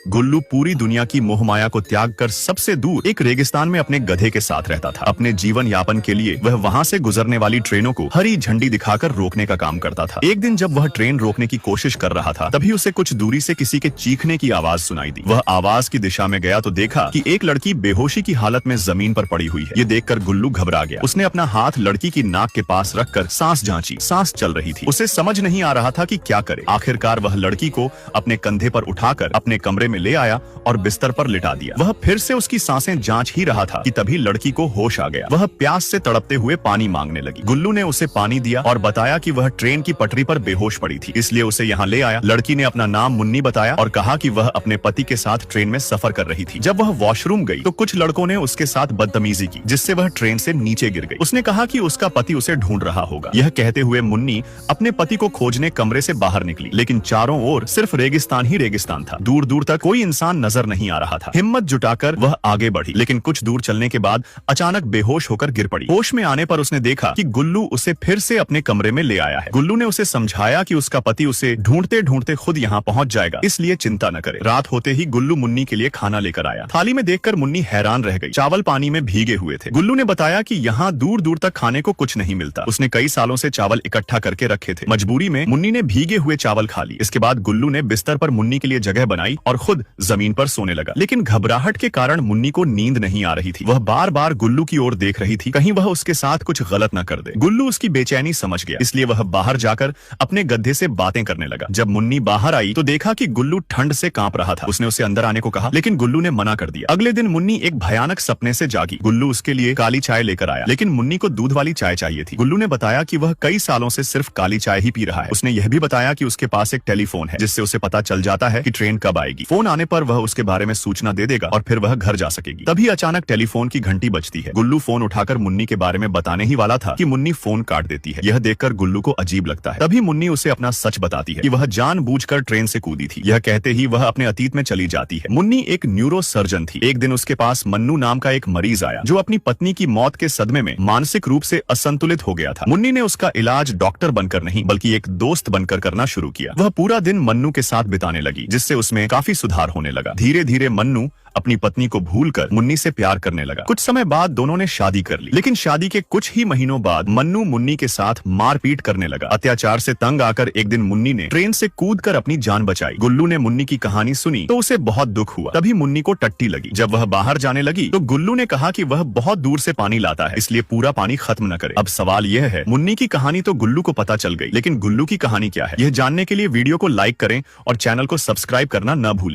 गुल्लू पूरी दुनिया की मोहमाया को त्याग कर सबसे दूर एक रेगिस्तान में अपने गधे के साथ रहता था। अपने जीवन यापन के लिए वह वहां से गुजरने वाली ट्रेनों को हरी झंडी दिखाकर रोकने का काम करता था। एक दिन जब वह ट्रेन रोकने की कोशिश कर रहा था, तभी उसे कुछ दूरी से किसी के चीखने की आवाज सुनाई दी। वह आवाज की दिशा में गया तो देखा कि एक लड़की बेहोशी की हालत में जमीन पर पड़ी हुई है। ये देखकर गुल्लू घबरा गया। उसने अपना हाथ लड़की की नाक के पास रखकर सांस जांची। सांस चल रही थी। उसे समझ नहीं आ रहा था कि क्या करे। आखिरकार वह लड़की को अपने कंधे पर उठाकर अपने कमरे में ले आया और बिस्तर पर लिटा दिया। वह फिर से उसकी सांसें जांच ही रहा था कि तभी लड़की को होश आ गया। वह प्यास से तड़पते हुए पानी मांगने लगी। गुल्लू ने उसे पानी दिया और बताया कि वह ट्रेन की पटरी पर बेहोश पड़ी थी, इसलिए उसे यहाँ ले आया। लड़की ने अपना नाम मुन्नी बताया और कहा कि वह अपने पति के साथ ट्रेन में सफर कर रही थी। जब वह वॉशरूम गई तो कुछ लड़कों ने उसके साथ बदतमीजी की, जिससे वह ट्रेन से नीचे गिर गई। उसने कहा कि उसका पति उसे ढूंढ रहा होगा। यह कहते हुए मुन्नी अपने पति को खोजने कमरे से बाहर निकली, लेकिन चारों ओर सिर्फ रेगिस्तान ही रेगिस्तान था। दूर दूर तक कोई इंसान नजर नहीं आ रहा था। हिम्मत जुटाकर वह आगे बढ़ी, लेकिन कुछ दूर चलने के बाद अचानक बेहोश होकर गिर पड़ी। होश में आने पर उसने देखा कि गुल्लू उसे फिर से अपने कमरे में ले आया है। गुल्लू ने उसे समझाया कि उसका पति उसे ढूंढते ढूंढते खुद यहाँ पहुंच जाएगा, इसलिए चिंता न करे। रात होते ही गुल्लू मुन्नी के लिए खाना लेकर आया। थाली में देखकर मुन्नी हैरान रह गई। चावल पानी में भीगे हुए थे। गुल्लू ने बताया कि यहाँ दूर दूर तक खाने को कुछ नहीं मिलता। उसने कई सालों से चावल इकट्ठा करके रखे थे। मजबूरी में मुन्नी ने भीगे हुए चावल खा ली। इसके बाद गुल्लू ने बिस्तर पर मुन्नी के लिए जगह बनाई और खुद जमीन पर सोने लगा। लेकिन घबराहट के कारण मुन्नी को नींद नहीं आ रही थी। वह बार बार गुल्लू की ओर देख रही थी, कहीं वह उसके साथ कुछ गलत न कर दे। गुल्लू उसकी बेचैनी समझ गया, इसलिए वह बाहर जाकर अपने गड्ढे से बातें करने लगा। जब मुन्नी बाहर आई तो देखा कि गुल्लू ठंड से कांप रहा था। उसने उसे अंदर आने को कहा, लेकिन गुल्लू ने मना कर दिया। अगले दिन मुन्नी एक भयानक सपने से जागी। गुल्लू उसके लिए काली चाय लेकर आया, लेकिन मुन्नी को दूध वाली चाय चाहिए थी। गुल्लू ने बताया कि वह कई सालों से सिर्फ काली चाय ही पी रहा है। उसने यह भी बताया कि उसके पास एक टेलीफोन है, जिससे उसे पता चल जाता है कि ट्रेन कब आएगी। फोन आने पर वह उसके बारे में सूचना दे देगा और फिर वह घर जा सकेगी। तभी अचानक टेलीफोन की घंटी बजती है। गुल्लू फोन उठाकर मुन्नी के बारे में बताने ही वाला था कि मुन्नी फोन काट देती है। यह देखकर गुल्लू को अजीब लगता है। तभी मुन्नी उसे अपना सच बताती है कि वह जानबूझकर ट्रेन से कूदी थी। यह कहते ही वह अपने अतीत में चली जाती है। मुन्नी एक न्यूरो सर्जन थी। एक दिन उसके पास मन्नू नाम का एक मरीज आया, जो अपनी पत्नी की मौत के सदमे में मानसिक रूप से असंतुलित हो गया था। मुन्नी ने उसका इलाज डॉक्टर बनकर नहीं, बल्कि एक दोस्त बनकर करना शुरू किया। वह पूरा दिन मन्नू के साथ बिताने लगी, जिससे उसमें काफी सुधार होने लगा। धीरे धीरे मन्नू अपनी पत्नी को भूलकर मुन्नी से प्यार करने लगा। कुछ समय बाद दोनों ने शादी कर ली, लेकिन शादी के कुछ ही महीनों बाद मन्नू मुन्नी के साथ मारपीट करने लगा। अत्याचार से तंग आकर एक दिन मुन्नी ने ट्रेन से कूदकर अपनी जान बचाई। गुल्लू ने मुन्नी की कहानी सुनी तो उसे बहुत दुख हुआ। तभी मुन्नी को टट्टी लगी। जब वह बाहर जाने लगी तो गुल्लू ने कहा कि वह बहुत दूर से पानी लाता है, इसलिए पूरा पानी खत्म न करे। अब सवाल यह है, मुन्नी की कहानी तो गुल्लू को पता चल गई, लेकिन गुल्लू की कहानी क्या है? यह जानने के लिए वीडियो को लाइक करें और चैनल को सब्सक्राइब करना न भूलें।